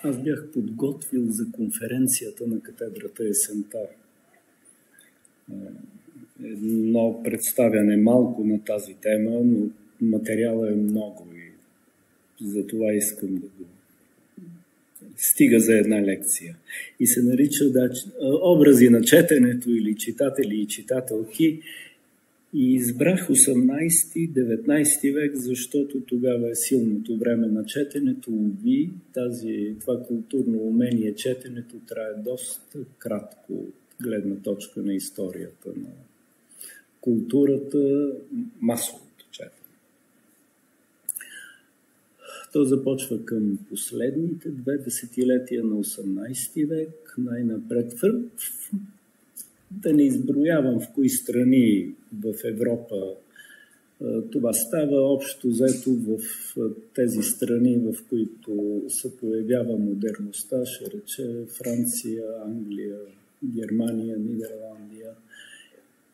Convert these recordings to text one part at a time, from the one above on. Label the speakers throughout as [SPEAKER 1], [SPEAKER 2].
[SPEAKER 1] Аз бях подготвил за конференцията на катедрата есента едно представяне малко на тази тема, но материала е много и затова искам да го стига за една лекция. И се нарича образи на четенето или читатели и читателки. И избрах 18-19 век, защото тогава е силното време на четенето. Уви, това културно умение, четенето трае доста кратко от гледна точка на историята на културата, масовото четене. То започва към последните 2 десетилетия на 18 век, най-напред. Да не изброявам в кои страни в Европа това става, общо взето в тези страни, в които се появява модерността, ще рече Франция, Англия, Германия, Нидерландия,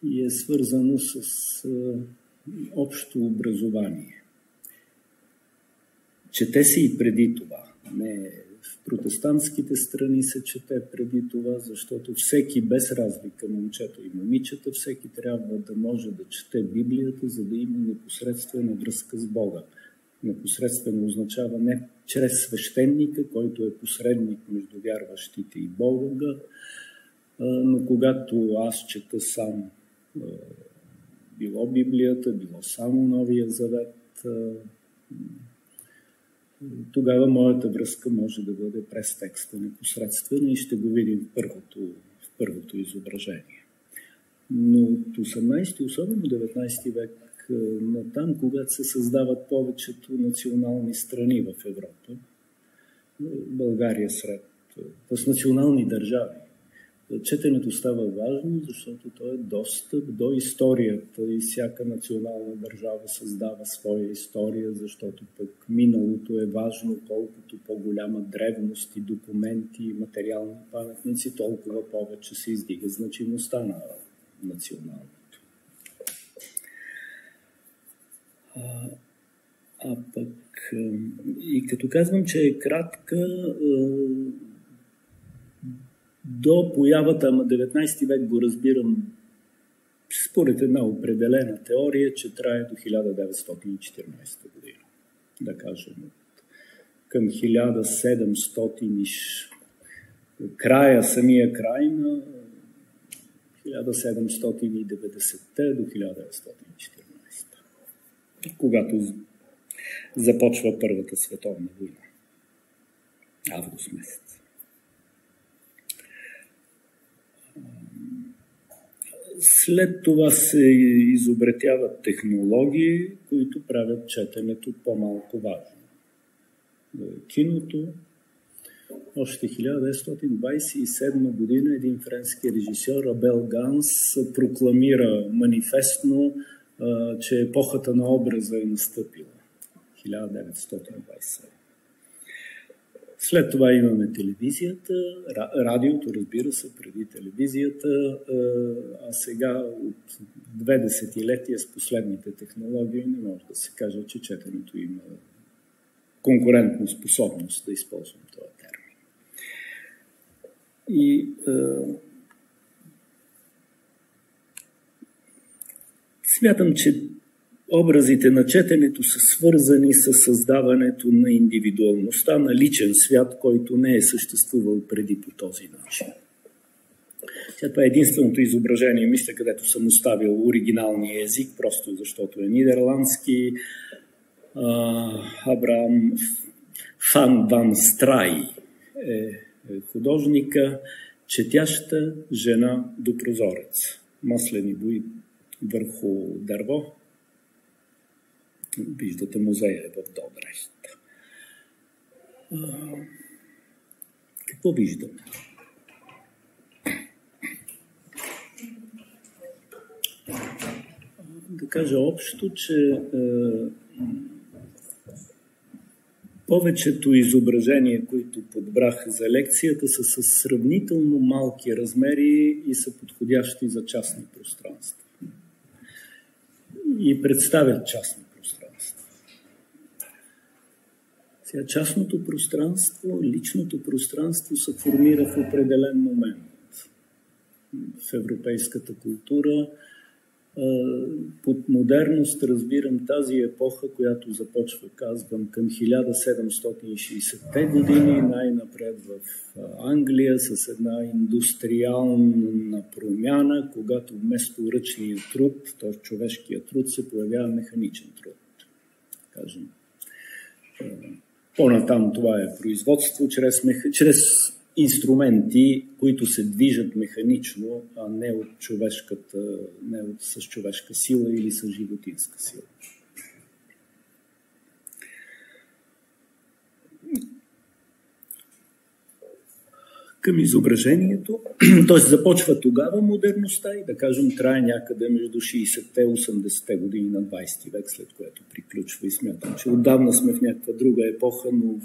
[SPEAKER 1] и е свързано с общо образование. Чете се и преди това. Не, в протестантските страни се чете преди това, защото всеки, без разлика, момчето и момичета, всеки трябва да може да чете Библията, за да има непосредствена връзка с Бога. Непосредствено означава не чрез свещеника, който е посредник между вярващите и Бога, но когато аз чета сам било Библията, било само Новия Завет, тогава моята връзка може да бъде през текста непосредствена и ще го видим в първото изображение. Но от 18, особено 19 век, натам, когато се създават повечето национални страни в Европа, България с национални държави, четенето става важно, защото то е достъп до историята и всяка национална държава създава своя история, защото пък миналото е важно, колкото по-голяма древност и документи и материални паметници, толкова повече се издига значимостта на националното. А пък и като казвам, че е кратка, до появата на 19 век го разбирам според една определена теория, че трае до 1914 година. Да кажем, към 1700 самия край на 1790 до 1914, когато започва Първата световна война. Август месец. След това се изобретяват технологии, които правят четенето по-малко важно. Киното. Още 1927 година един френски режисьор Абел Ганс прокламира манифестно, че епохата на образа е настъпила. 1927. След това имаме телевизията, радиото, разбира се, преди телевизията, а сега от 2 десетилетия с последните технологии не може да се каже, че четенето има конкурентна способност, да използвам този термин. И смятам, че образите на четенето са свързани с създаването на индивидуалността, на личен свят, който не е съществувал преди по този начин. Това е единственото изображение, мисля, където съм оставил оригиналния език, просто защото е нидерландски. Абрахам ван Страй е художника, четяща жена до прозорец. Маслени бои върху дърво. Виждате, музея е в Добрехт. Какво виждаме? Да кажа общо, че повечето изображения, които подбрах за лекцията, са с сравнително малки размери и са подходящи за частни пространства. И представят частни пространства. Сега, частното пространство, личното пространство се формира в определен момент. В европейската култура под модерност разбирам тази епоха, която започва, казвам, към 1760-те години, най-напред в Англия с една индустриална промяна, когато вместо ръчния труд, т.е. човешкия труд, се появява механичен труд. Кажем. По-натам това е производство чрез инструменти, които се движат механично, а не с човешка сила или с животинска сила. Към изображението, т.е. започва тогава модерността и да кажем трае някъде между 60-те и 80-те години на 20 век, след което приключва и смятам, че отдавна сме в някаква друга епоха, но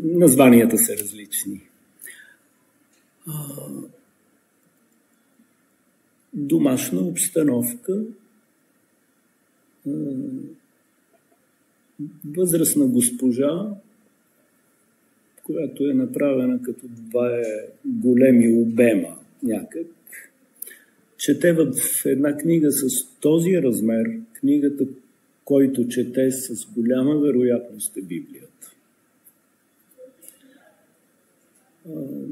[SPEAKER 1] названията са различни. Домашна обстановка, възрастна госпожа, която е направена като два големи обема някак. Чете в една книга с този размер, книгата, който чете с голяма вероятност е Библията.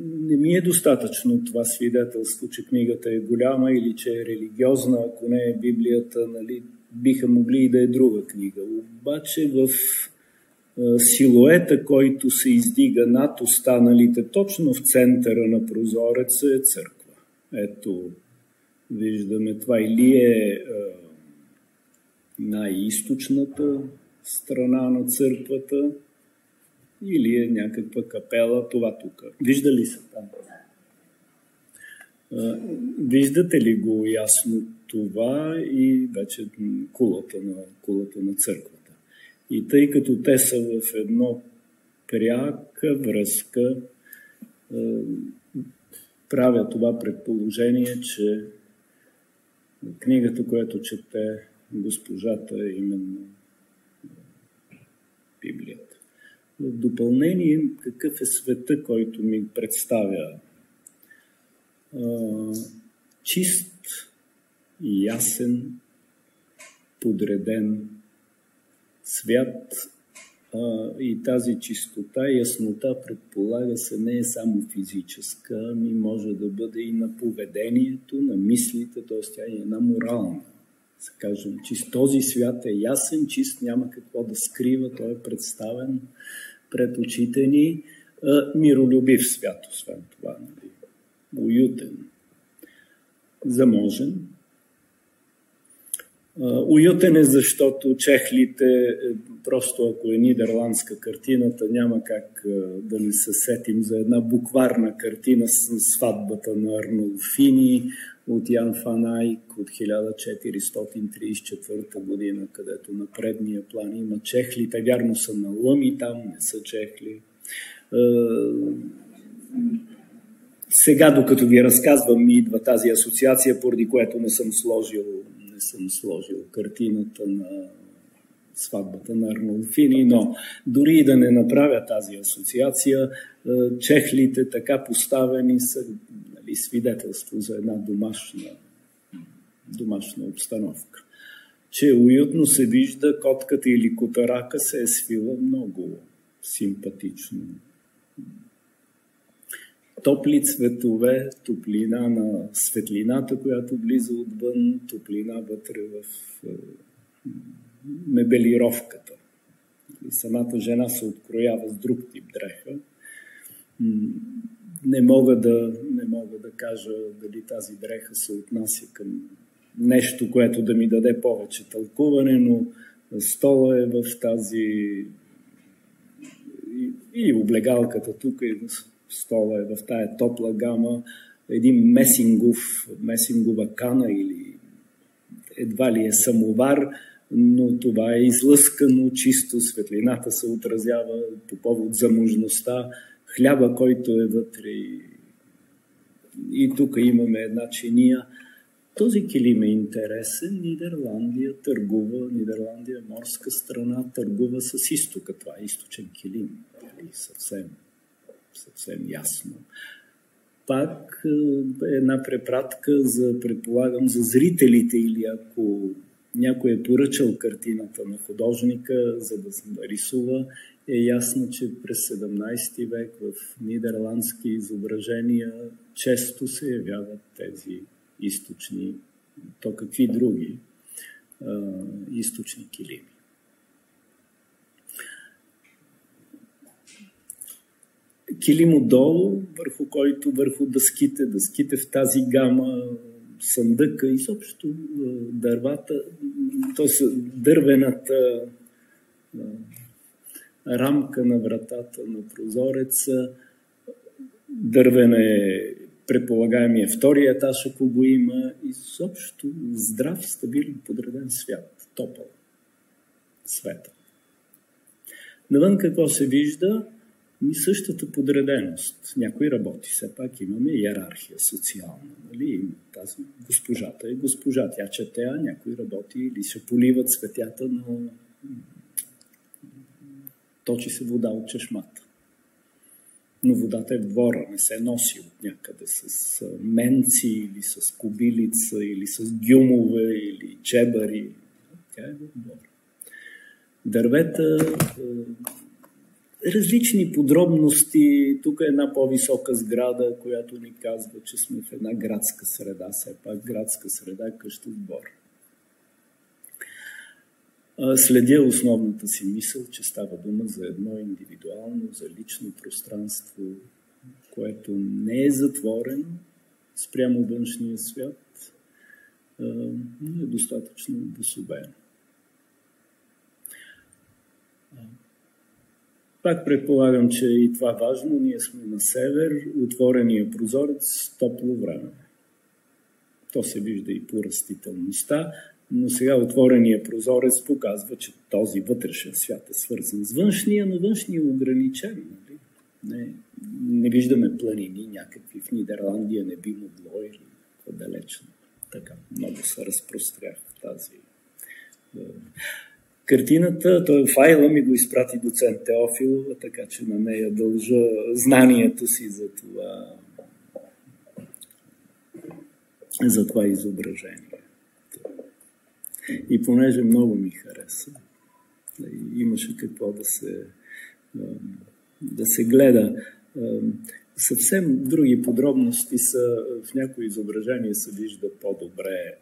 [SPEAKER 1] Не ми е достатъчно това свидетелство, че книгата е голяма или че е религиозна, ако не е Библията, нали, биха могли и да е друга книга. Обаче в силуета, който се издига над останалите, точно в центъра на прозореца е църква. Ето, виждаме това или е най-източната страна на църквата, или е някаква капела, това тук. Виждали се там? Виждате ли го ясно това и вече кулата на църквата? И тъй като те са в едно пряка връзка, правя това предположение, че книгата, която чете госпожата, е именно Библията. В допълнение, какъв е света, който ми представя? Чист, ясен, подреден свят, и тази чистота и яснота, предполага се, не е само физическа, ами може да бъде и на поведението, на мислите, т.е. тя е една морална. Да кажем, чист. Този свят е ясен, чист, няма какво да скрива, той е представен пред очите ни. Миролюбив свят, освен това. Уютен, заможен. Уютен е, защото чехлите, просто ако е нидерландска картината, няма как да не се сетим за една букварна картина с сватбата на Арнолфини от Ян Ван Айк от 1434 година, където на предния план има чехли. Те вярно са на лъми, там не са чехли. Сега, докато ви разказвам, ми идва тази асоциация, поради което не съм сложил картината на сватбата на Арнолфини, но дори и да не направя тази асоциация, чехлите така поставени са, нали, свидетелство за една домашна обстановка. Че уютно се вижда, котката или котарака се е свила много симпатично. Топли цветове, топлина на светлината, която влиза отвън, топлина вътре в мебелировката. Самата жена се откроява с друг тип дреха. Не мога да кажа дали тази дреха се отнася към нещо, което да ми даде повече тълкуване, но стола е в тази и облегалката тук, и стола е в тая топла гама, един месингова кана или едва ли е самовар, но това е излъскано, чисто, светлината се отразява по повод заможността, хляба, който е вътре. И тук имаме една чиния. Този килим е интересен. Нидерландия е морска страна, търгува с изтока. Това е източен килим. Съвсем ясно. Пак една препратка предполагам, за зрителите, или ако някой е поръчал картината на художника, за да рисува, е ясно, че през 17 век в нидерландски изображения често се явяват тези източни, то какви други източни килими. Килим отдолу, върху дъските в тази гама, съндъка, изобщо дървата, т.е. дървената рамка на вратата на прозореца, дървен е предполагаемия втория етаж, ако го има, изобщо здрав, стабилен, подреден свят, топъл, светъл. Навън какво се вижда? И същата подреденост. Някой работи, все пак имаме иерархия социална. Нали? Тази госпожата е госпожа, тя чете, а някой работи или ще поливат цветята, но точи се вода от чешмата. Но водата е в двора, не се носи от някъде с менци или с кобилица или с гюмове или чебари. Тя е в двора. Дървета, различни подробности. Тук е една по-висока сграда, която ни казва, че сме в една градска среда. Все пак градска среда, къща двор. Следя основната си мисъл, че става дума за едно индивидуално, за лично пространство, което не е затворено спрямо външния свят, но е достатъчно обособено. Пак предполагам, че и това важно. Ние сме на север, отворения прозорец, топло време. То се вижда и по растителността, но сега отворения прозорец показва, че този вътрешен свят е свързан с външния, но външния е ограничен. Не виждаме планини някакви в Нидерландия, не би могло или по-далечно. Така, много се разпрострях в тази... Картината, файла ми го изпрати доцент Теофилова, така че на нея дължа знанието си за това изображение. И понеже много ми хареса, имаше какво да се гледа. Съвсем други подробности са, в някои изображения се вижда по-добре.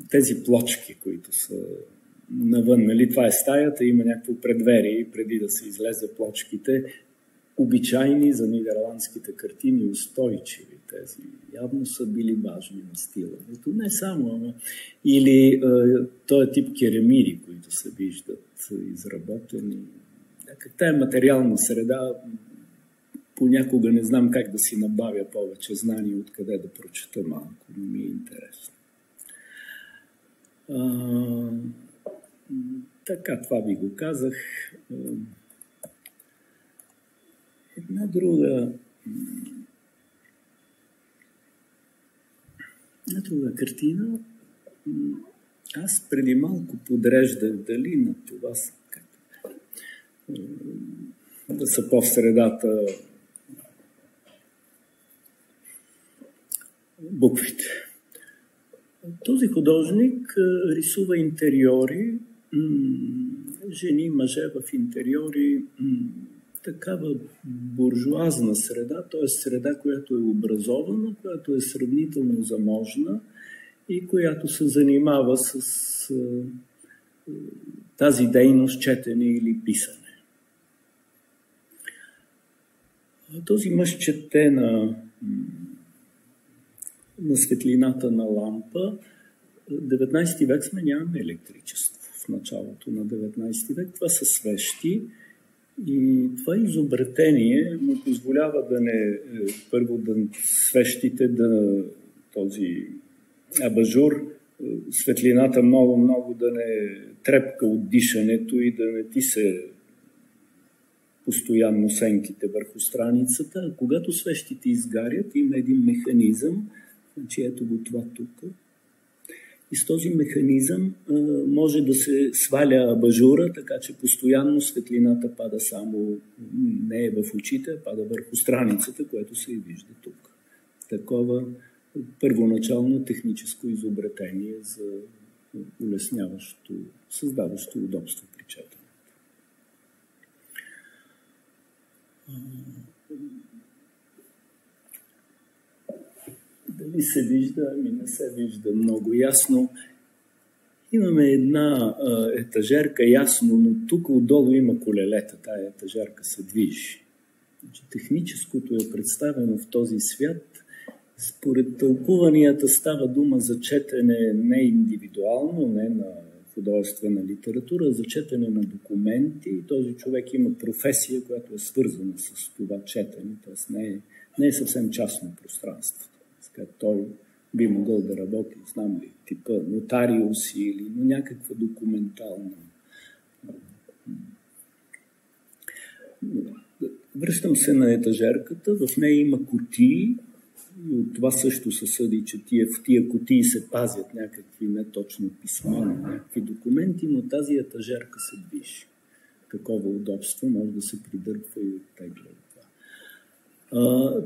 [SPEAKER 1] Тези плочки, които са навън, нали? Това е стаята, има някакво предверие, преди да се излезе плочките, обичайни за нидерландските картини, устойчиви тези. Явно са били важни на стила. Ето не само, ама или този тип керамиди, които се виждат изработени. Тая материална среда, понякога не знам как да си набавя повече знания, откъде да прочета малко, но ми е интересно. Така, това ви го казах. Една друга картина. Аз преди малко подреждах дали на това да са по-в средата буквите. Този художник рисува интериори, жени, мъже в интериори, такава буржуазна среда, т.е. среда, която е образована, която е сравнително заможна и която се занимава с тази дейност, четене или писане. Този мъж чете на светлината на лампа. 19 век сме, нямаме електричество. В началото на 19 век това са свещи и това изобретение му позволява първо да свещите, този абажур, светлината много да не трепка от дишането и да не ти се постоянно сенките върху страницата. Когато свещите изгарят, има един механизъм, Значи ето го това тук. И с този механизъм може да се сваля абажура, така че постоянно светлината пада само, не е в очите, а пада върху страницата, което се и вижда тук. Такова първоначално техническо изобретение за улесняващо, създаващо удобство при четенето. Дали се вижда? Ами не се вижда много ясно. Имаме една етажерка ясно, но тук отдолу има колелета. Тая етажерка се движи. Значи, техническото е представено в този свят. Според тълкуванията става дума за четене не индивидуално, не на художествена литература, а за четене на документи. Този човек има професия, която е свързана с това четене, т.е. не е съвсем частно пространство. Той би могъл да работи, знам ли, типа нотариус или някаква документална. Връщам се на етажерката, в нея има кутии, и от това също се съди, че в тия кутии се пазят някакви неточно писма, някакви документи, но тази етажерка се движи. Такова удобство може да се придърпва и оттегля.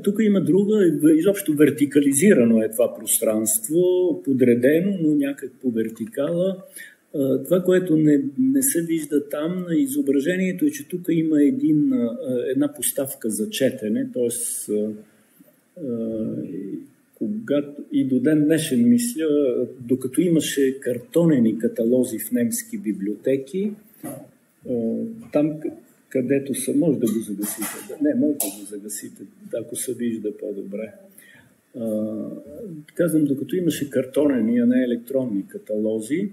[SPEAKER 1] Тук има друга, изобщо вертикализирано е това пространство, подредено, но някак по вертикала. Това, което не се вижда там на изображението е, че тук има една поставка за четене, т.е. когато и до ден днешен мисля, докато имаше картонени каталози в немски библиотеки, там където са, може да го загасите. Не, може да го загасите, ако се вижда по-добре. Казвам, докато имаше картонени, а не електронни каталози,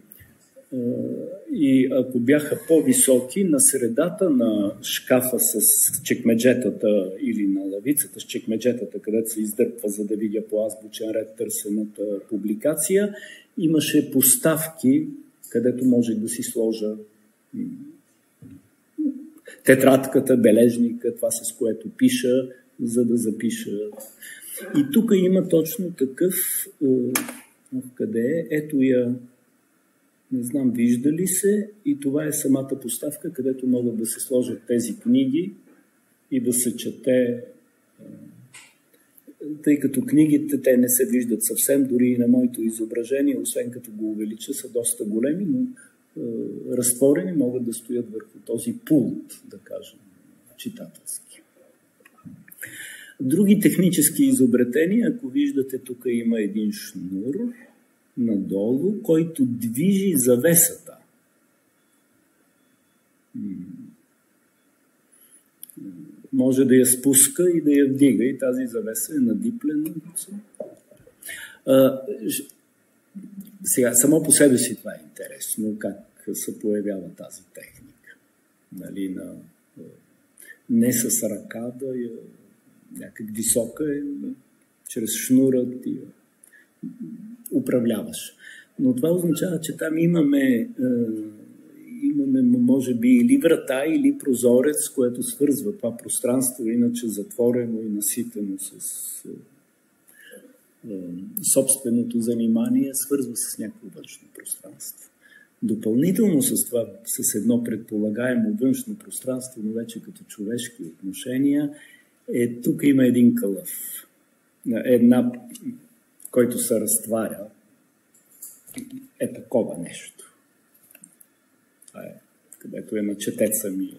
[SPEAKER 1] и ако бяха по-високи, на средата на шкафа с чекмеджетата или на лавицата с чекмеджетата, където се издърпва, за да видя по азбучен ред търсената публикация, имаше поставки, където може да си сложа тетрадката, бележника, това с което пиша, за да запиша. И тук има точно такъв, къде е, ето я, не знам, вижда ли се, и това е самата поставка, където могат да се сложат тези книги и да се чете, тъй като книгите, те не се виждат съвсем, дори и на моето изображение, освен като го увелича, са доста големи, но разтворени могат да стоят върху този пулт, да кажем, читателски. Други технически изобретения, ако виждате, тук има един шнур надолу, който движи завесата. Може да я спуска и да я вдига, и тази завеса е надиплена. Сега, само по себе си това е интересно, как се появява тази техника. Нали, не с ръка, да я някак висока е, чрез шнура ти управляваш. Но това означава, че там имаме може би или врата, или прозорец, което свързва това пространство, иначе затворено и наситено с собственото занимание, свързва с някакво външно пространство. Допълнително с това, с едно предполагаемо външно пространство, но вече като човешки отношения, тук има един кълъв. Който се разтваря. Е такова нещо. Където е на четеца ми.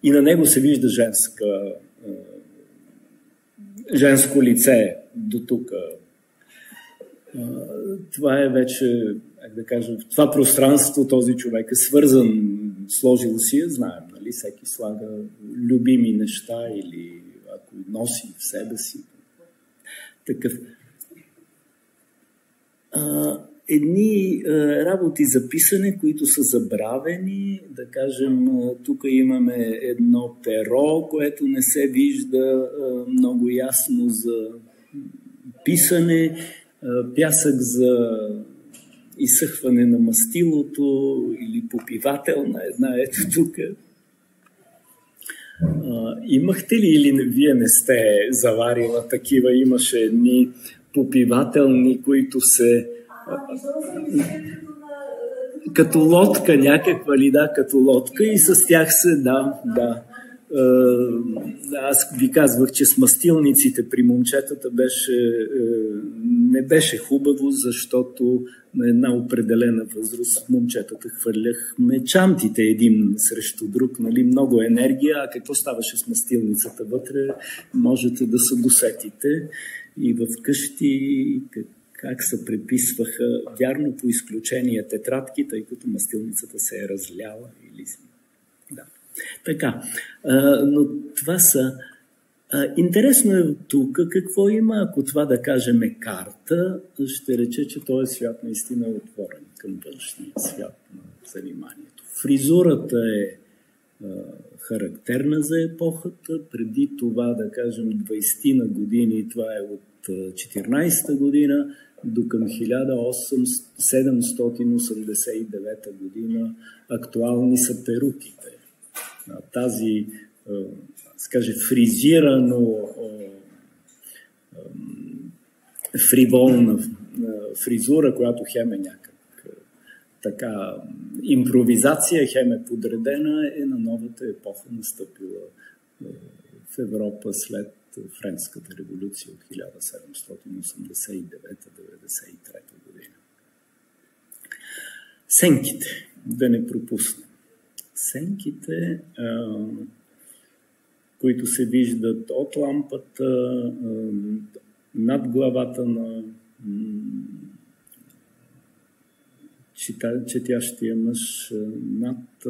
[SPEAKER 1] И на него се вижда женско лице до тук. Това е вече, да кажа, в това пространство този човек е свързан, сложил си я, знаем, нали? Всеки слага любими неща или ако носи в себе си. Такъв. Едни работи за писане, които са забравени, да кажем, тук имаме едно перо, което не се вижда много ясно за писане, пясък за изсъхване на мастилото или попивателна една, ето тук. Имахте ли или вие не сте заварила такива? Имаше едни попивателни, които се... Като лодка някаква ли, да, като лодка и с тях се, да. Аз ви казвах, че с мастилниците при момчетата не беше хубаво, защото на една определена възраст момчетата хвърляхме чантите един срещу друг, нали, много енергия, а какво ставаше с мастилницата вътре, можете да се досетите. И в къщи как се преписваха, вярно по изключение тетрадки, тъй като мастилницата се е разляла. Да. Така, но това са... Интересно е тук какво има, ако това да кажем е карта, ще рече, че този свят наистина е отворен към външния свят на заниманието. Фризурата е характерна за епохата, преди това, да кажем, 20-на години, това е от 14-та година, до към 1789 година актуални са перуките. Тази, скаже, фризирано фриволна фризура, която хем е някак така импровизация, хем е подредена, е на новата епоха настъпила в Европа след Френската революция от 1789-93 година. Сенките, да не пропуснем. Сенките, които се виждат от лампата, над главата на четящия мъж, над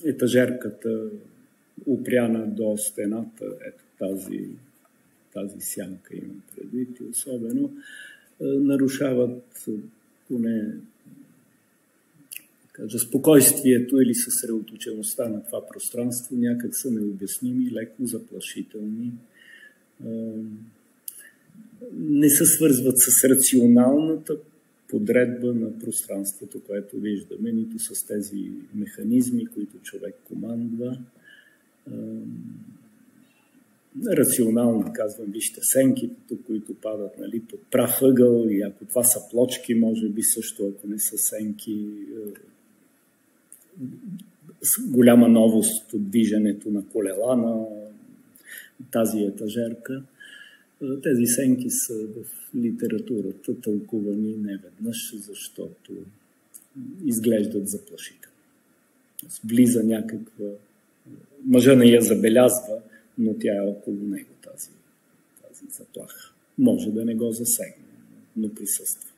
[SPEAKER 1] етажерката, упряна до стената, ето тази сянка имам предвид, и особено нарушават поне спокойствието или съсредоточеността на това пространство, някак са необясними, леко заплашителни. Не се свързват с рационалната подредба на пространството, което виждаме, нито с тези механизми, които човек командва. Рационално казвам, вижте сенките, които падат, нали, под прав ъгъл, и ако това са плочки, може би също, ако не са сенки, голяма новост от движенето на колела на тази етажерка. Тези сенки са в литературата тълкувани неведнъж, защото изглеждат заплашително. Влиза някаква... Мъжа не я забелязва, но тя е около него, тази заплаха. Може да не го засегне, но присъства.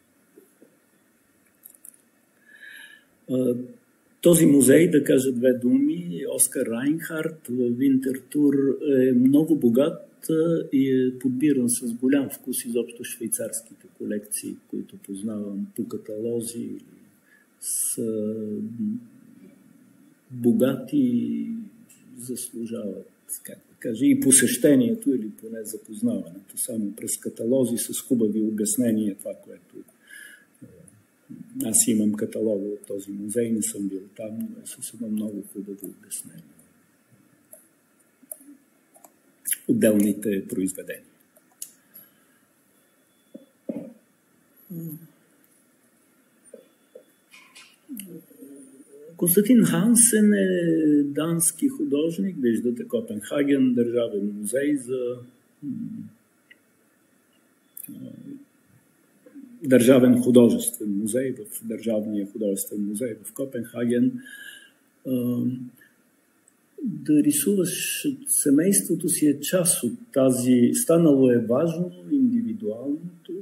[SPEAKER 1] Този музей, да кажа две думи, Оскар Райнхард в Винтертур е много богат и е подбиран с голям вкус изобщо швейцарските колекции, които познавам по каталози, с богати и заслужават, как да кажа, и посещението или поне запознаването само през каталози с хубави обяснения, това, което аз имам каталога от този музей, не съм бил там, но е с едно много хубаво обяснение. Отделните произведения. Константин Хансен е дански художник, виждате Копенхаген, държавен музей държавен художествен музей, в Държавния художествен музей в Копенхаген. Да рисуваш семейството си е част от тази... Станало е важно индивидуалното,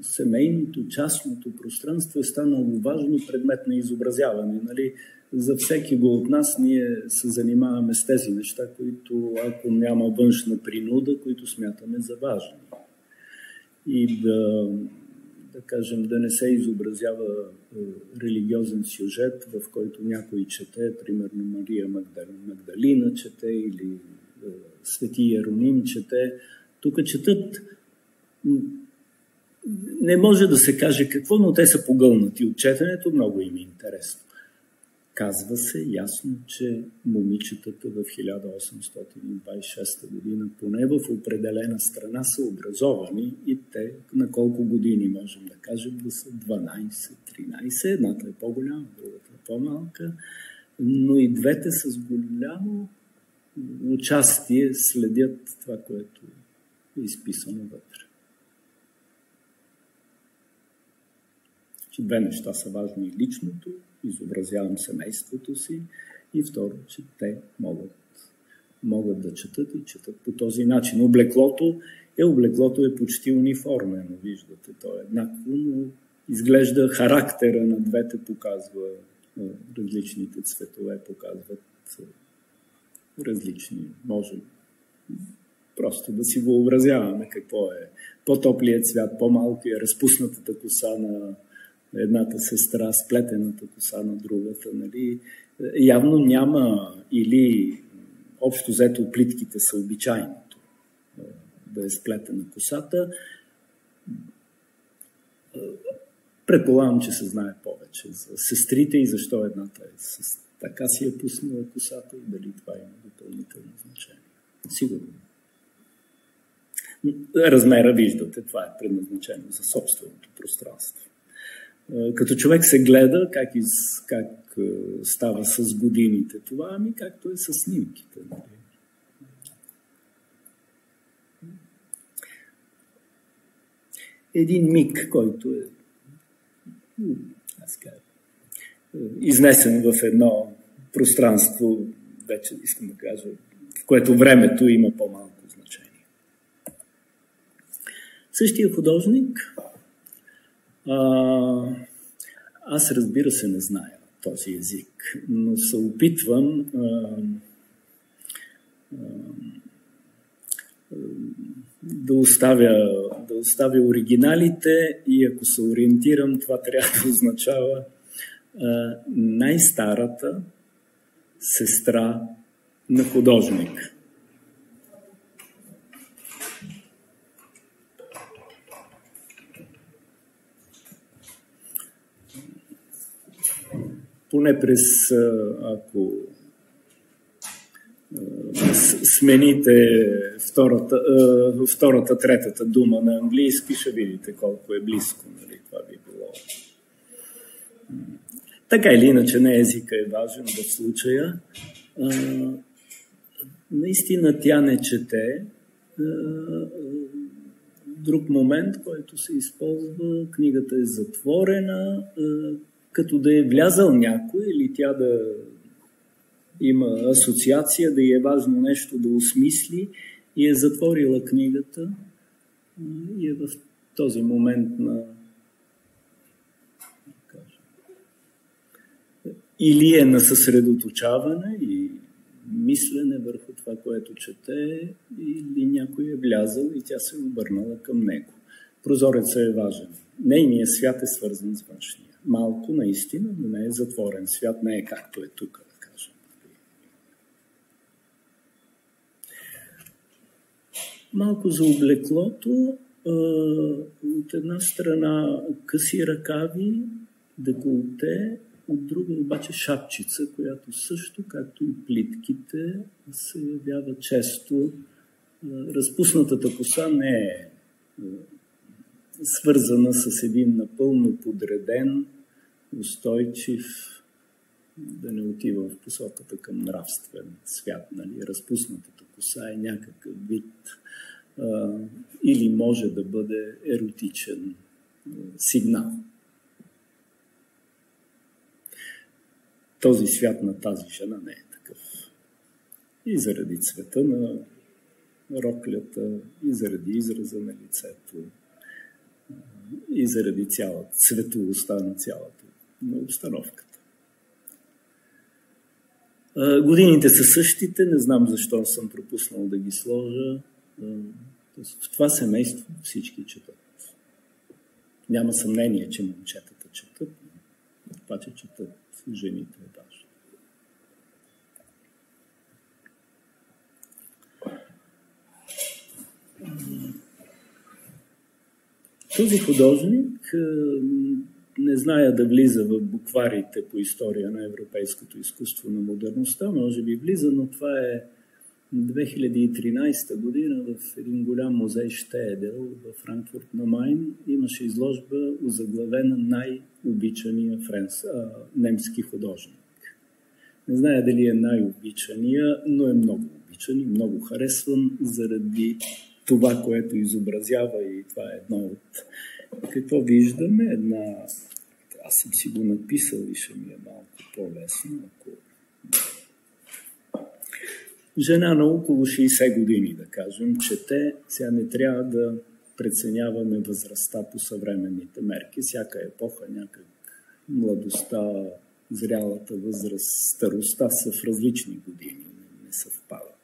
[SPEAKER 1] семейното, частното пространство е станало важно предмет на изобразяване. Нали? За всеки го от нас ние се занимаваме с тези неща, които, ако няма външна принуда, които смятаме за важни. И да кажем, да не се изобразява религиозен сюжет, в който някой чете, примерно Мария Магдалина чете или Свети Иероним чете. Тук четат, не може да се каже какво, но те са погълнати от четенето, много им е интересно. Казва се ясно, че момичетата в 1826 година, поне в определена страна, са образовани и те на колко години можем да кажем да са 12-13. Едната е по-голяма, другата е по-малка, но и двете с голямо участие следят това, което е изписано вътре. Две неща са важни: личното, изобразявам семейството си, и второ, че те могат да четат и четат по този начин. Облеклото е почти униформено, виждате, то е еднакво, но изглежда характера на двете показва, различните цветове показват различни. Може просто да си въобразяваме какво е по-топлият цвят, по-малкият, разпуснатата коса на едната сестра, сплетената коса на другата. Нали? Явно няма, или общо взето плитките са обичайното да е сплетена косата. Предполагам, че се знае повече за сестрите и защо едната така си е пуснала косата и дали това има допълнително значение. Сигурно. Размера виждате, това е предназначено за собственото пространство. Като човек се гледа как става с годините това, ами както е с снимките. Един миг, който е изнесен в едно пространство, вече искам да кажа, в което времето има по-малко значение. Същия художник, аз разбира се не зная този език, но се опитвам да оставя оригиналите, и ако се ориентирам, това трябва да означава най-старата сестра на художник. Поне през, ако смените втората, третата дума на английски, ще видите колко е близко. Нали? Това би било. Така или иначе, не езика е важен в случая. Наистина тя не чете. Друг момент, който се използва, книгата е затворена, като да е влязал някой или тя да има асоциация, да й е важно нещо да осмисли, и е затворила книгата и е в този момент на или е на съсредоточаване и мислене върху това, което чете, или някой е влязал и тя се е обърнала към него. Прозорецът е важен. Нейният свят е свързан с външния. Малко наистина, но не е затворен. Свят не е както е тук, да кажем. Малко за облеклото. От една страна къси ръкави, деколте, от друга обаче шапчица, която също, както и плитките, се явява често. Разпуснатата коса не е свързана с един напълно подреден, устойчив, да не отива в посоката към нравствен свят. Нали? Разпуснатата коса е някакъв вид или може да бъде еротичен сигнал. Този свят на тази жена не е такъв. И заради цвета на роклята, и заради израза на лицето, и заради цялата светлостта на цялата на обстановката. Годините са същите, не знам защо съм пропуснал да ги сложа. В това семейство всички четат. Няма съмнение, че момчетата четат, това, че четат жените е важно. Този художник не зная да влиза в букварите по история на европейското изкуство на модерността, може би влиза, но това е 2013 година в един голям музей Щедел в Франкфурт на Майн имаше изложба озаглавена най-обичания немски художник. Не зная дали е най-обичания, но е много обичан и много харесван заради това, което изобразява, и това е едно от... Какво виждаме? Аз съм си го написал и ще ми е малко по-лесно, ако... Жена на около 60 години, да кажем, чете. Сега не трябва да преценяваме възрастта по съвременните мерки. Всяка епоха някак младостта, зрялата възраст, старостта са в различни години, не съвпадат.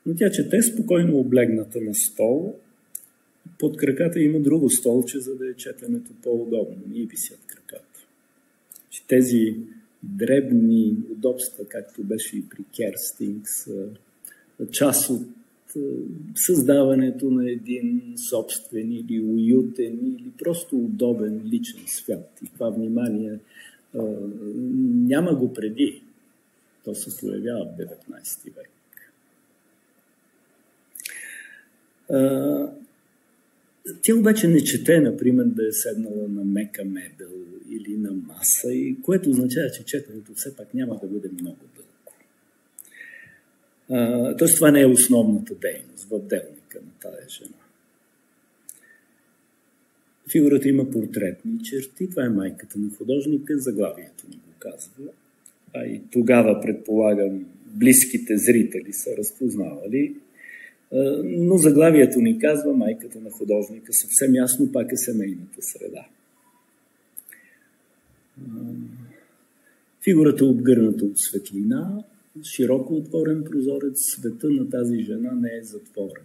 [SPEAKER 1] Но тя чете спокойно облегната на стол. Под краката има друго столче, за да е четенето по-удобно. Ние висят краката. Тези дребни удобства, както беше и при Керстинг, част от създаването на един собствен или уютен, или просто удобен личен свят. И това внимание няма го преди. То се появява в 19 век. Тя обаче не чете, например, да е седнала на мека мебел или на маса, и което означава, че четенето все пак няма да бъде много дълго. Тоест това не е основната дейност в делника на тази жена. Фигурата има портретни черти, това е майката на художника, заглавието ни го казва. А и тогава, предполагам, близките зрители са разпознавали. Но заглавието ни казва майката на художника. Съвсем ясно пак е семейната среда. Фигурата е обгърната от светлина, широко отворен прозорец. Света на тази жена не е затворен.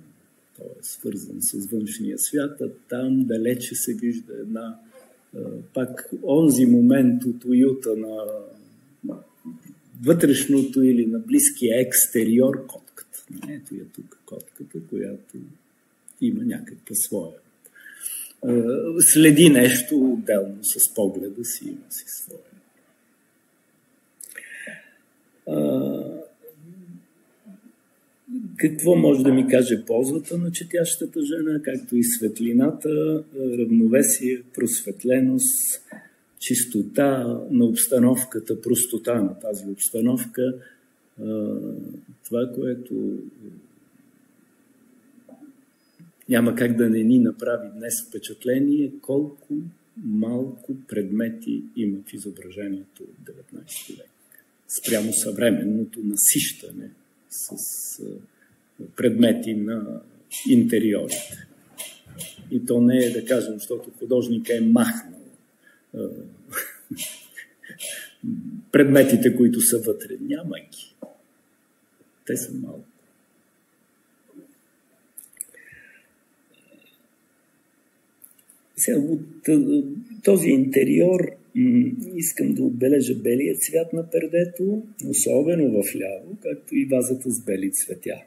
[SPEAKER 1] Той е свързан с външния свят, а там далече се вижда една пак онзи момент от уюта на вътрешното или на близкия екстериор, котката. Ето я тук котката, която има някаква своя. Следи нещо отделно с погледа си, има си своя. Какво може да ми каже ползата на четящата жена, както и светлината, равновесие, просветленост, чистота на обстановката, простота на тази обстановка. Това, което няма как да не ни направи днес впечатление, колко малко предмети има в изображението от 19 век. Спрямо съвременното насищане с предмети на интериорите. И то не е, да кажем, защото художника е махнал предметите, които са вътре. Няма ги. Те са малко. Сега, от този интериор искам да отбележа белия цвят на пердето, особено в ляво, както и вазата с бели цветя.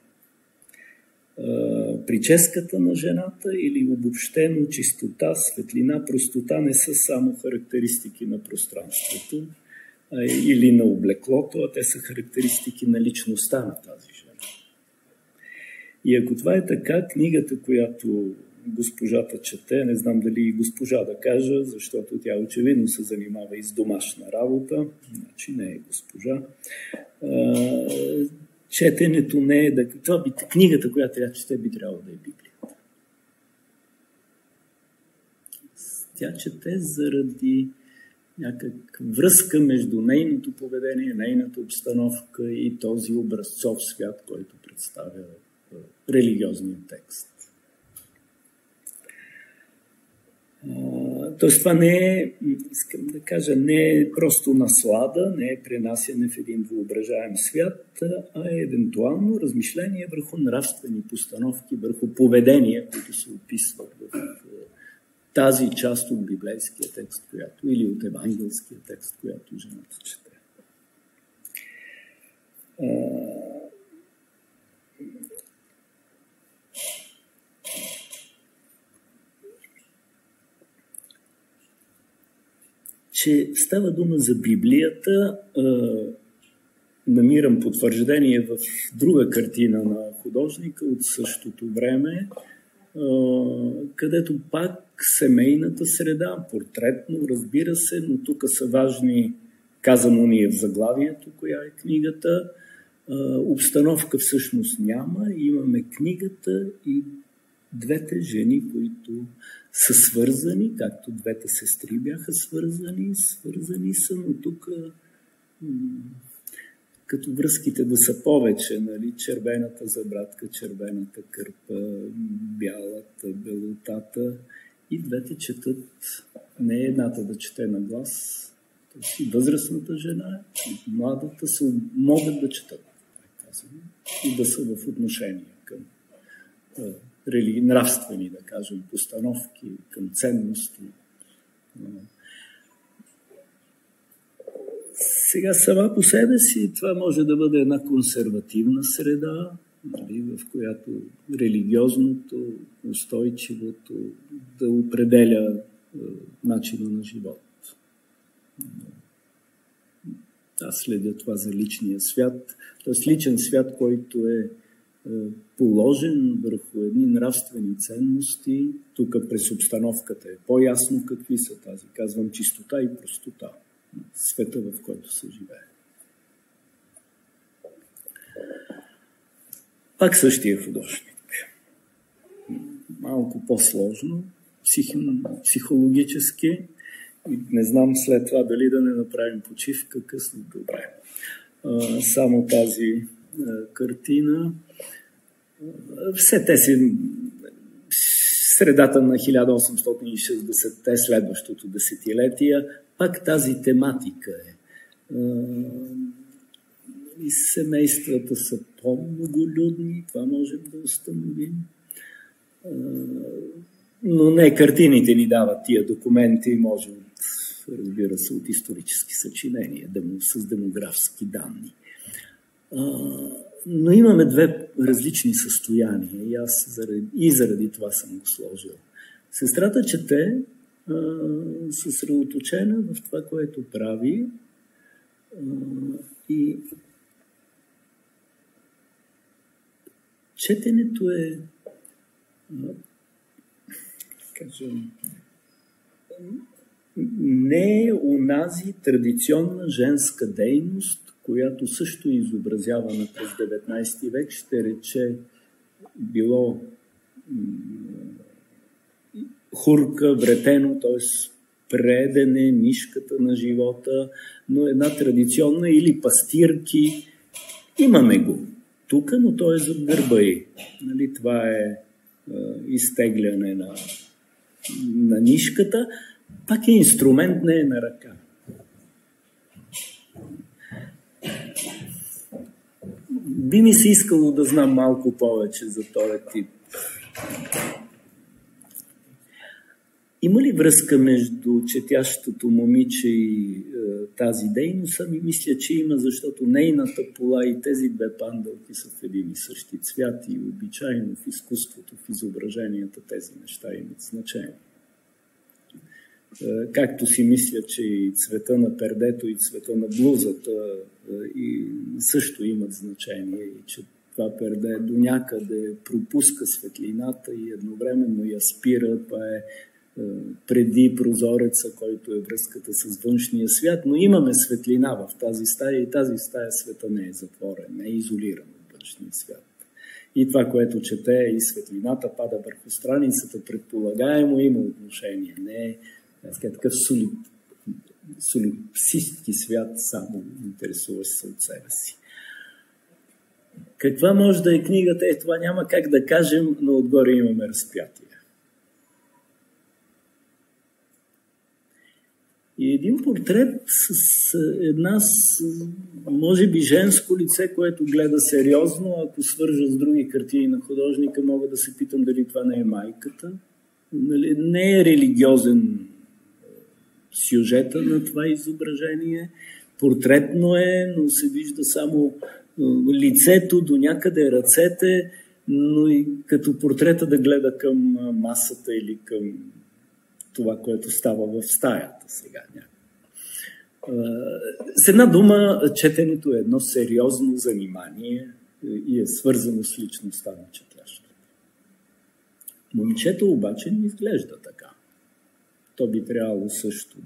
[SPEAKER 1] Прическата на жената или обобщено чистота, светлина, простота не са само характеристики на пространството или на облеклото, а те са характеристики на личността на тази жена. И ако това е така, книгата, която госпожата чете, не знам дали и госпожа да кажа, защото тя очевидно се занимава и с домашна работа, значи не е госпожа. Четенето не е да... Книгата, която тя чете, би трябвало да е Библията. Тя чете заради някак връзка между нейното поведение, нейната обстановка и този образцов свят, който представя религиозния текст. Тоест това не е, искам да кажа, не е просто наслада, не е пренасяне в един въображаем свят, а е евентуално размишление върху нравствени постановки, върху поведения, които се описват в тази част от библейския текст, или от евангелския текст, която жената чете. че става дума за Библията. Намирам потвърждение в друга картина на художника от същото време, където пак семейната среда, портретно, разбира се, но тук са важни, казано ни е в заглавието, коя е книгата. Обстановка всъщност няма. Имаме книгата и двете жени, които са свързани, както двете сестри бяха свързани са, но тук като връзките да са повече, нали? Червената забрадка, червената кърпа, бялата, белотата, и двете четат, не едната да чете на глас, и възрастната жена, и младата могат да четат, и да са в отношение към нравствени, да кажем, постановки, към ценности. Сега сама по себе си това може да бъде една консервативна среда, нали, в която религиозното, устойчивото да определя начина на живот. Аз следя това за личния свят, т.е. личен свят, който е положен върху едни нравствени ценности. Тук през обстановката е по-ясно какви са тази. Казвам чистота и простота. Света, в който се живее. Пак същия художник. Малко по-сложно, психологически. Не знам след това дали да не направим почивка късно. Добре. Само тази картина. Все те си средата на 1860-те, следващото десетилетие, пак тази тематика е. И семействата са по-многолюдни, това можем да установим. Но не, картините ни дават тия документи, може разбира се, от исторически съчинения, с демографски данни. Но имаме две различни състояния и аз заради това съм го сложил. Сестрата чете, съсредоточена в това, което прави, и четенето е, кажем, не е онази традиционна женска дейност, която също е изобразявана през 19 век, ще рече било хурка, вретено, т.е. предене, нишката на живота, но една традиционна, или пастирки. Имаме го тук, но то е зад гърба й. Нали, това е изтегляне на нишката, пак е инструмент, не е на ръка. Би ми се искало да знам малко повече за този тип. Има ли връзка между четящото момиче и тази дейност? Ами мисля, че има, защото нейната пола и тези две пандалки са в един и същи цвят и обичайно в изкуството, в изображенията тези неща имат значение. Както си мисля, че и цвета на пердето и цвета на блузата и също имат значение и че това перде до някъде пропуска светлината и едновременно я спира, това е преди прозореца, който е връзката с външния свят, но имаме светлина в тази стая и тази стая света не е затворен, не е изолиран от външния свят. И това, което чете, и светлината пада върху страницата, предполагаемо има отношение, не е такъв солипсистки свят, само интересуваш се от себе си. Каква може да е книгата? Това няма как да кажем, но отгоре имаме разпятие. И един портрет с една, може би, женско лице, което гледа сериозно. Ако свържа с други картини на художника, мога да се питам дали това не е майката. Не е религиозен сюжета на това изображение. Портретно е, но се вижда само лицето, до някъде ръцете, но и като портрета да гледа към масата или към това, което става в стаята сега. С една дума, четенето е едно сериозно занимание и е свързано с личността на четящото. Момчето обаче не изглежда така. То би трябвало също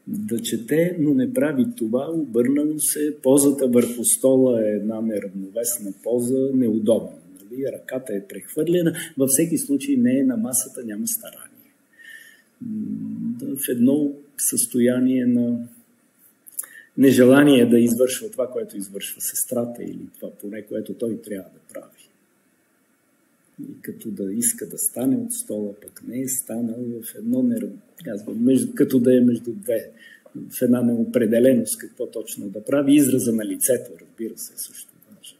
[SPEAKER 1] да чете, но не прави това, обърнало се, позата върху стола е една неравновесна поза, неудобна. Нали? Ръката е прехвърлена, във всеки случай не е на масата, няма старание. В едно състояние на нежелание да извършва това, което извършва сестрата или това поне, което той трябва да прави. И като да иска да стане от стола, пък не е станал в едно като да е между две, в една неопределеност какво точно да прави. Израза на лицето, разбира се, също важен.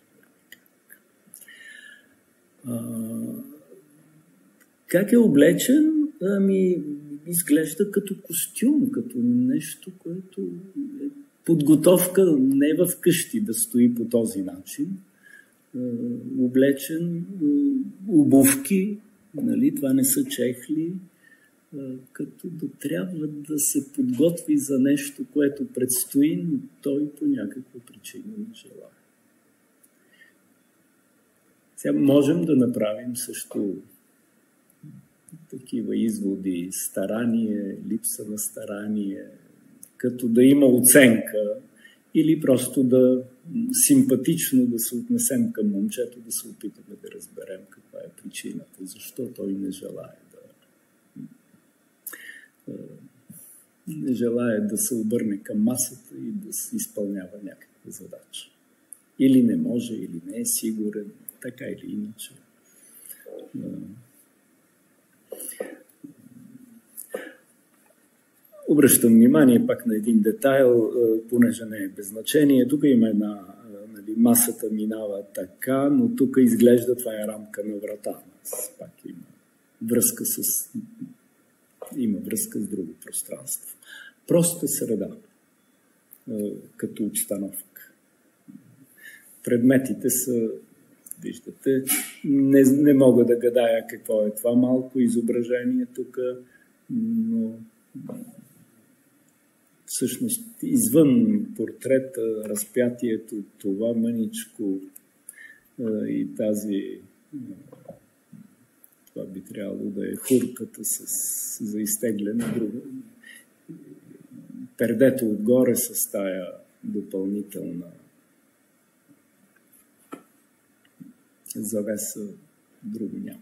[SPEAKER 1] Как е облечен? Изглежда като костюм, като нещо, което е подготовка не в къщи да стои по този начин. Облечен, обувки, нали, това не са чехли, като да трябва да се подготви за нещо, което предстои, но той по някаква причина не желае. Сега можем да направим също такива изводи, старание, липса на старание, като да има оценка или просто да симпатично да се отнесем към момчето, да се опитаме да разберем каква е причината, защо той не желае да се обърне към масата и да се изпълнява някаква задача. Или не може, или не е сигурен, така или иначе. Обръщам внимание пак на един детайл, понеже не е без значение. Тук има една, масата минава така, но тук изглежда, това е рамка на врата. Пак има връзка с друго пространство. Проста среда, като обстановка. Предметите са, виждате, не мога да гадая какво е това малко изображение тук, но всъщност извън портрета, разпятието, това мъничко и тази, това би трябвало да е хурката за изтегляне, пердето отгоре с тая допълнителна завеса, друго няма.